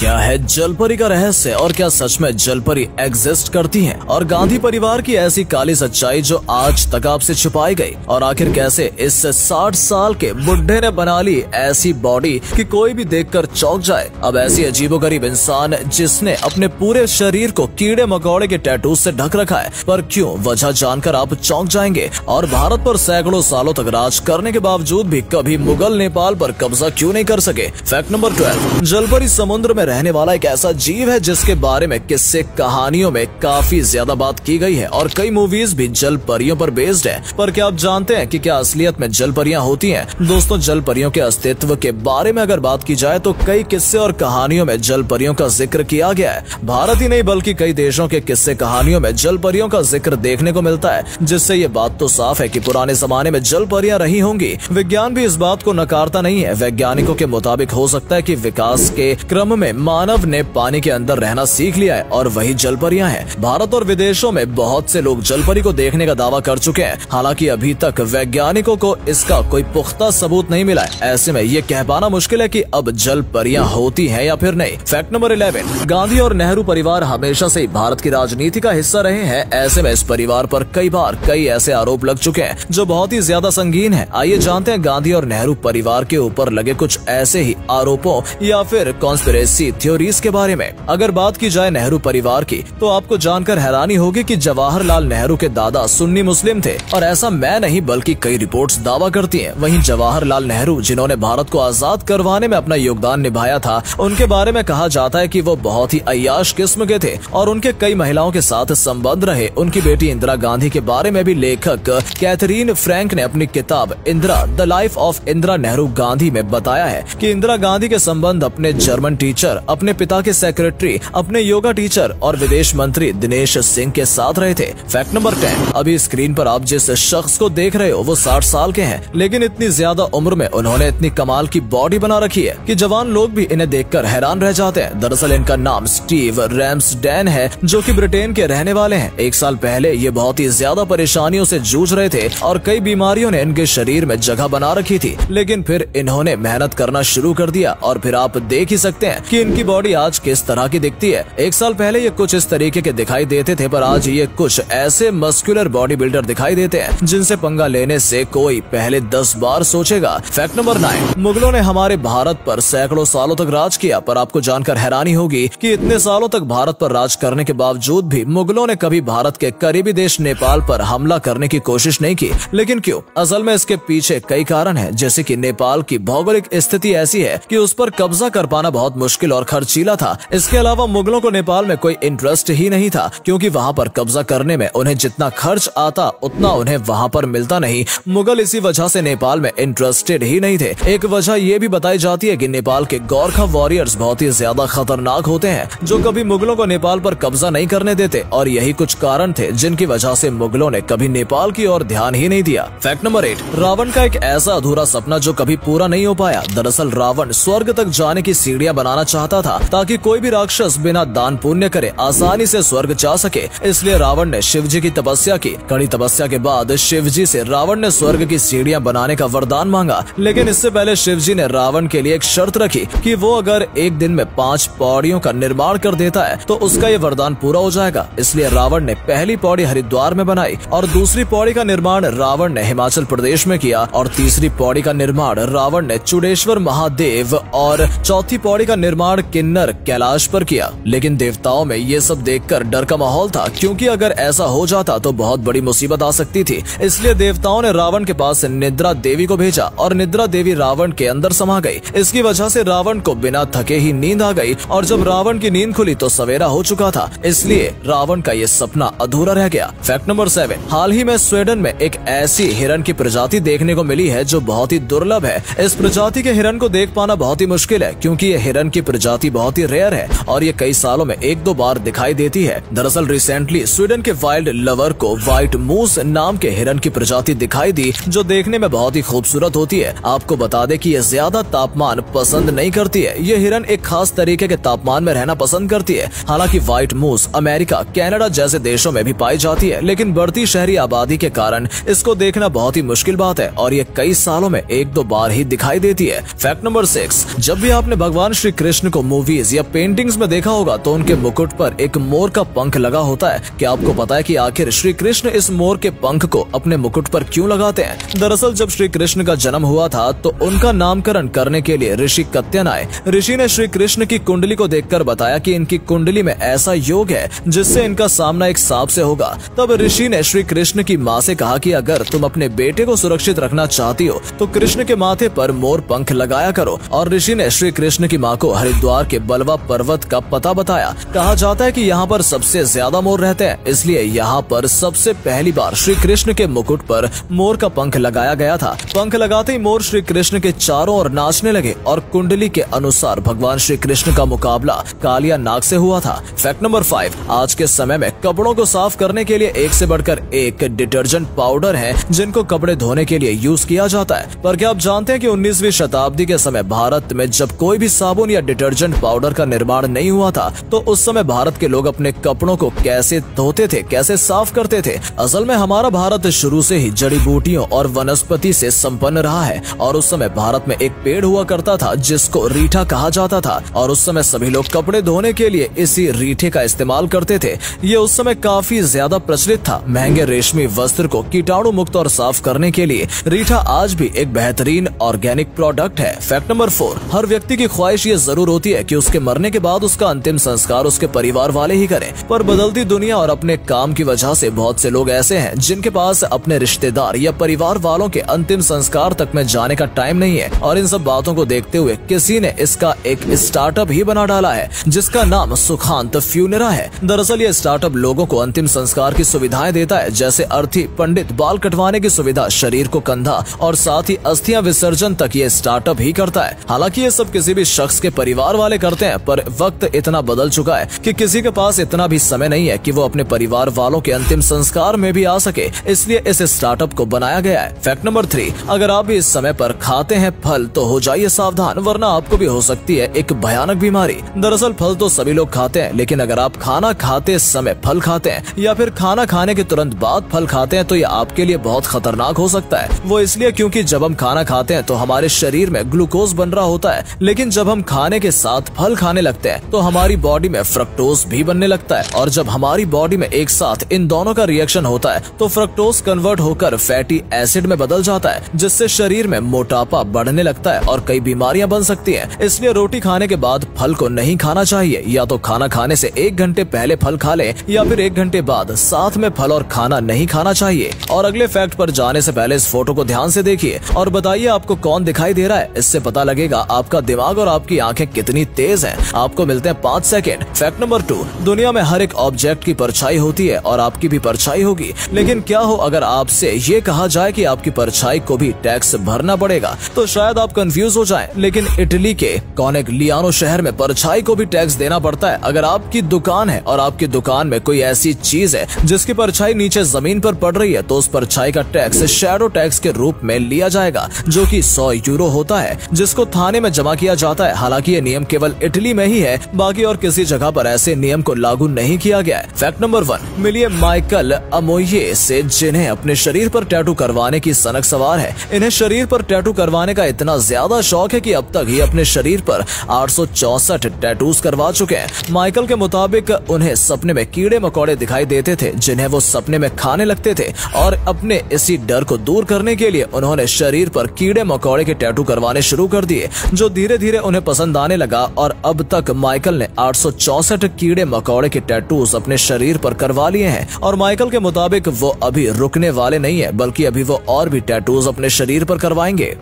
क्या है जलपरी का रहस्य और क्या सच में जलपरी एग्जिस्ट करती हैं? और गांधी परिवार की ऐसी काली सच्चाई जो आज तक आपसे छुपाई गई, और आखिर कैसे इस 60 साल के बुढ़े ने बना ली ऐसी बॉडी कि कोई भी देखकर चौंक जाए। अब ऐसी अजीबोगरीब इंसान जिसने अपने पूरे शरीर को कीड़े मकोड़े के टैटू से ढक रखा है, पर क्यों, वजह जानकर आप चौंक जाएंगे। और भारत पर सैकड़ों सालों तक राज करने के बावजूद भी कभी मुगल नेपाल पर कब्जा क्यों नहीं कर सके। फैक्ट नंबर 12, जलपरी समुद्र में रहने वाला एक ऐसा जीव है जिसके बारे में किस्से कहानियों में काफी ज्यादा बात की गई है और कई मूवीज भी जल परियों पर बेस्ड है। पर क्या आप जानते हैं कि क्या असलियत में जल परियां होती हैं? दोस्तों, जल परियों के अस्तित्व के बारे में अगर बात की जाए तो कई किस्से और कहानियों में जल परियों का जिक्र किया गया है। भारत ही नहीं बल्कि कई देशों के किस्से कहानियों में जल परियों का जिक्र देखने को मिलता है, जिससे ये बात तो साफ है कि पुराने जमाने में जल परियां रही होंगी। विज्ञान भी इस बात को नकारता नहीं है। वैज्ञानिकों के मुताबिक हो सकता है कि विकास के क्रम में मानव ने पानी के अंदर रहना सीख लिया है और वही जलपरियां हैं। भारत और विदेशों में बहुत से लोग जलपरी को देखने का दावा कर चुके हैं, हालांकि अभी तक वैज्ञानिकों को इसका कोई पुख्ता सबूत नहीं मिला है। ऐसे में ये कह पाना मुश्किल है कि अब जलपरियां होती हैं या फिर नहीं। फैक्ट नंबर 11, गांधी और नेहरू परिवार हमेशा से ही भारत की राजनीति का हिस्सा रहे हैं। ऐसे में इस परिवार पर कई बार कई ऐसे आरोप लग चुके हैं जो बहुत ही ज्यादा संगीन है। आइए जानते हैं गांधी और नेहरू परिवार के ऊपर लगे कुछ ऐसे ही आरोपों या फिर कॉन्स्पिरेसी थ्योरीज के बारे में। अगर बात की जाए नेहरू परिवार की तो आपको जानकर हैरानी होगी कि जवाहरलाल नेहरू के दादा सुन्नी मुस्लिम थे, और ऐसा मैं नहीं बल्कि कई रिपोर्ट्स दावा करती हैं। वहीं जवाहरलाल नेहरू जिन्होंने भारत को आजाद करवाने में अपना योगदान निभाया था, उनके बारे में कहा जाता है कि वो बहुत ही अय्याश किस्म के थे और उनके कई महिलाओं के साथ संबंध रहे। उनकी बेटी इंदिरा गांधी के बारे में भी लेखक कैथरीन फ्रैंक ने अपनी किताब Indira the life of Indira Nehru Gandhi में बताया है कि इंदिरा गांधी के संबंध अपने जर्मन टीचर, अपने पिता के सेक्रेटरी, अपने योगा टीचर और विदेश मंत्री दिनेश सिंह के साथ रहे थे। फैक्ट नंबर 10, अभी स्क्रीन पर आप जिस शख्स को देख रहे हो वो 60 साल के हैं, लेकिन इतनी ज्यादा उम्र में उन्होंने इतनी कमाल की बॉडी बना रखी है कि जवान लोग भी इन्हें देखकर हैरान रह जाते हैं। दरअसल इनका नाम स्टीव रैम्सडेन है, जो कि ब्रिटेन के रहने वाले हैं। 1 साल पहले ये बहुत ही ज्यादा परेशानियों से जूझ रहे थे और कई बीमारियों ने इनके शरीर में जगह बना रखी थी, लेकिन फिर इन्होंने मेहनत करना शुरू कर दिया और फिर आप देख ही सकते हैं कि इनकी बॉडी आज किस तरह की दिखती है। 1 साल पहले ये कुछ इस तरीके के दिखाई देते थे, पर आज ये कुछ ऐसे मस्कुलर बॉडी बिल्डर दिखाई देते हैं जिनसे पंगा लेने से कोई पहले 10 बार सोचेगा। फैक्ट नंबर 9, मुगलों ने हमारे भारत पर सैकड़ों सालों तक राज किया, पर आपको जानकर हैरानी होगी कि इतने सालों तक भारत पर राज करने के बावजूद भी मुगलों ने कभी भारत के करीबी देश नेपाल पर हमला करने की कोशिश नहीं की। लेकिन क्यों? असल में इसके पीछे कई कारण हैं, जैसे कि नेपाल की भौगोलिक स्थिति ऐसी है कि उस पर कब्जा कर पाना बहुत मुश्किल और खर्चीला था। इसके अलावा मुगलों को नेपाल में कोई इंटरेस्ट ही नहीं था, क्योंकि वहाँ पर कब्जा करने में उन्हें जितना खर्च आता उतना उन्हें वहाँ पर मिलता नहीं। मुगल इसी वजह से नेपाल में इंटरेस्टेड ही नहीं थे। एक वजह ये भी बताई जाती है कि नेपाल के गोरखा वॉरियर्स बहुत ही ज्यादा खतरनाक होते हैं, जो कभी मुगलों को नेपाल पर कब्जा नहीं करने देते, और यही कुछ कारण थे जिनकी वजह से मुगलों ने कभी नेपाल की ओर ध्यान ही नहीं दिया। फैक्ट नंबर 8, रावण का एक ऐसा अधूरा सपना जो कभी पूरा नहीं हो पाया। दरअसल रावण स्वर्ग तक जाने की सीढ़ियां बनाना चाहता था ताकि कोई भी राक्षस बिना दान पुण्य करे आसानी से स्वर्ग जा सके। इसलिए रावण ने शिव जी की तपस्या की। कड़ी तपस्या के बाद शिव जी से रावण ने स्वर्ग की सीढ़ियां बनाने का वरदान मांगा, लेकिन इससे पहले शिव जी ने रावण के लिए एक शर्त रखी कि वो अगर एक दिन में 5 पौड़ियों का निर्माण कर देता है तो उसका ये वरदान पूरा हो जाएगा। इसलिए रावण ने पहली पौड़ी हरिद्वार में बनाई और दूसरी पौड़ी का निर्माण रावण ने हिमाचल प्रदेश में किया और तीसरी पौड़ी का निर्माण रावण ने चुडेश्वर महादेव और चौथी पौड़ी का निर्माण किन्नर कैलाश पर किया। लेकिन देवताओं में ये सब देखकर डर का माहौल था, क्योंकि अगर ऐसा हो जाता तो बहुत बड़ी मुसीबत आ सकती थी। इसलिए देवताओं ने रावण के पास निद्रा देवी को भेजा और निद्रा देवी रावण के अंदर समा गई। इसकी वजह से रावण को बिना थके ही नींद आ गई और जब रावण की नींद खुली तो सवेरा हो चुका था। इसलिए रावण का ये सपना अधूरा रह गया। फैक्ट नंबर 7, हाल ही में स्वीडन में एक ऐसी हिरन की प्रजाति देखने को मिली है जो बहुत ही दुर्लभ है। इस प्रजाति के हिरन को देख पाना बहुत ही मुश्किल है, क्योंकि ये हिरन की प्रजाति बहुत ही रेयर है और ये कई सालों में 1-2 बार दिखाई देती है। दरअसल रिसेंटली स्वीडन के वाइल्ड लवर को व्हाइट मूस नाम के हिरन की प्रजाति दिखाई दी, जो देखने में बहुत ही खूबसूरत होती है। आपको बता दें कि ये ज्यादा तापमान पसंद नहीं करती है। ये हिरन एक खास तरीके के तापमान में रहना पसंद करती है। हालांकि व्हाइट मूस अमेरिका, कनाडा जैसे देशों में भी पाई जाती है, लेकिन बढ़ती शहरी आबादी के कारण इसको देखना बहुत ही मुश्किल बात है और ये कई सालों में 1-2 बार ही दिखाई देती है। फैक्ट नंबर 6, जब भी आपने भगवान श्री कृष्ण को मूवीज या पेंटिंग्स में देखा होगा तो उनके मुकुट पर एक मोर का पंख लगा होता है। क्या आपको पता है कि आखिर श्री कृष्ण इस मोर के पंख को अपने मुकुट पर क्यों लगाते हैं? दरअसल जब श्री कृष्ण का जन्म हुआ था तो उनका नामकरण करने के लिए ऋषि कत्यन आए। ऋषि ने श्री कृष्ण की कुंडली को देखकर बताया कि इनकी कुंडली में ऐसा योग है जिससे इनका सामना एक सांप से होगा। तब ऋषि ने श्री कृष्ण की माँ से कहा कि अगर तुम अपने बेटे को सुरक्षित रखना चाहती हो तो कृष्ण के माथे पर मोर पंख लगाया करो। और ऋषि ने श्री कृष्ण की माँ को हरिद्वार के बलवा पर्वत का पता बताया। कहा जाता है कि यहाँ पर सबसे ज्यादा मोर रहते हैं, इसलिए यहाँ पर सबसे पहली बार श्री कृष्ण के मुकुट पर मोर का पंख लगाया गया था। पंख लगाते ही मोर श्री कृष्ण के चारों ओर नाचने लगे और कुंडली के अनुसार भगवान श्री कृष्ण का मुकाबला कालिया नाग से हुआ था। फैक्ट नंबर 5, आज के समय में कपड़ों को साफ करने के लिए एक से बढ़कर एक डिटर्जेंट पाउडर है जिनको कपड़े धोने के लिए यूज किया जाता है। पर क्या आप जानते हैं कि 19वीं शताब्दी के समय भारत में जब कोई भी साबुन या डिटर्जेंट पाउडर का निर्माण नहीं हुआ था तो उस समय भारत के लोग अपने कपड़ों को कैसे धोते थे, कैसे साफ करते थे? असल में हमारा भारत शुरू से ही जड़ी बूटियों और वनस्पति से संपन्न रहा है और उस समय भारत में एक पेड़ हुआ करता था जिसको रीठा कहा जाता था और उस समय सभी लोग कपड़े धोने के लिए इसी रीठे का इस्तेमाल करते थे। ये उस समय काफी ज्यादा प्रचलित था। महंगे रेशमी वस्त्र को कीटाणु मुक्त और साफ करने के लिए रीठा आज भी एक बेहतरीन ऑर्गेनिक प्रोडक्ट है। फैक्ट नंबर 4, हर व्यक्ति की ख्वाहिश ये जरूर होती है कि उसके मरने के बाद उसका अंतिम संस्कार उसके परिवार वाले ही करें, पर बदलती दुनिया और अपने काम की वजह से बहुत से लोग ऐसे हैं जिनके पास अपने रिश्तेदार या परिवार वालों के अंतिम संस्कार तक में जाने का टाइम नहीं है। और इन सब बातों को देखते हुए किसी ने इसका एक स्टार्टअप ही बना डाला है जिसका नाम सुखांत फ्यूनेरा है। दरअसल ये स्टार्टअप लोगों को अंतिम संस्कार की सुविधाएं देता है, जैसे अर्थी, पंडित, बाल कटवाने की सुविधा, शरीर को कंधा और साथ ही अस्थियां विसर्जन तक ये स्टार्टअप ही करता है। हालांकि ये सब किसी भी शख्स के परिवार वाले करते हैं, पर वक्त इतना बदल चुका है कि किसी के पास इतना भी समय नहीं है कि वो अपने परिवार वालों के अंतिम संस्कार में भी आ सके, इसलिए इस स्टार्टअप को बनाया गया है। फैक्ट नंबर 3, अगर आप भी इस समय पर खाते हैं फल तो हो जाइए सावधान, वरना आपको भी हो सकती है एक भयानक बीमारी। दरअसल फल तो सभी लोग खाते हैं, लेकिन अगर आप खाना खाते समय फल खाते हैं या फिर खाना खाने के तुरंत बाद फल खाते हैं तो ये आपके लिए बहुत खतरनाक हो सकता है। वो इसलिए क्योंकि जब हम खाना खाते हैं तो हमारे शरीर में ग्लूकोज बन रहा होता है, लेकिन जब हम खाने के साथ फल खाने लगते हैं तो हमारी बॉडी में फ्रक्टोज भी बनने लगता है और जब हमारी बॉडी में एक साथ इन दोनों का रिएक्शन होता है तो फ्रक्टोज कन्वर्ट होकर फैटी एसिड में बदल जाता है, जिससे शरीर में मोटापा बढ़ने लगता है और कई बीमारियां बन सकती हैं। इसलिए रोटी खाने के बाद फल को नहीं खाना चाहिए। या तो खाना खाने से 1 घंटे पहले फल खा लें या फिर 1 घंटे बाद साथ में फल और खाना नहीं खाना चाहिए। और अगले फैक्ट पर जाने से पहले इस फोटो को ध्यान से देखिए और बताइए आपको कौन दिखाई दे रहा है। इससे पता लगेगा आपका दिमाग और आपकी आंखें कितनी तेज हैं। आपको मिलते हैं 5 सेकंड। फैक्ट नंबर 2, दुनिया में हर एक ऑब्जेक्ट की परछाई होती है और आपकी भी परछाई होगी, लेकिन क्या हो अगर आपसे ये कहा जाए कि आपकी परछाई को भी टैक्स भरना पड़ेगा? तो शायद आप कंफ्यूज हो जाएं, लेकिन इटली के कोनेग्लियानो शहर में परछाई को भी टैक्स देना पड़ता है। अगर आपकी दुकान है और आपकी दुकान में कोई ऐसी चीज है जिसकी परछाई नीचे जमीन पर पड़ रही है तो उस परछाई का टैक्स शैडो टैक्स के रूप में लिया जाएगा, जो कि 100 यूरो होता है, जिसको थाने में जमा किया जाता है। हालांकि ये नियम केवल इटली में ही है, बाकी और किसी जगह पर ऐसे नियम को लागू नहीं किया गया है। फैक्ट नंबर 1, मिलिए माइकल अमोये से, जिन्हें अपने शरीर पर टैटू करवाने की सनक सवार है। इन्हें शरीर पर टैटू करवाने का इतना ज्यादा शौक है कि अब तक ही अपने शरीर पर 864 टैटूज करवा चुके हैं। माइकल के मुताबिक उन्हें सपने में कीड़े मकोड़े दिखाई देते थे जिन्हें वो सपने में खाने लगते थे और अपने इसी डर को दूर करने के लिए उन्होंने शरीर पर कीड़े मकोड़े के टैटू करवाने शुरू कर दिए, जो धीरे धीरे उन्हें पसंद आने लगा और अब तक माइकल ने 864 कीड़े मकोड़े के टैटूज अपने शरीर पर करवा लिए हैं। और माइकल के मुताबिक वो अभी रुकने वाले नहीं है, बल्कि अभी वो और भी टैटूज अपने शरीर पर करवाएंगे।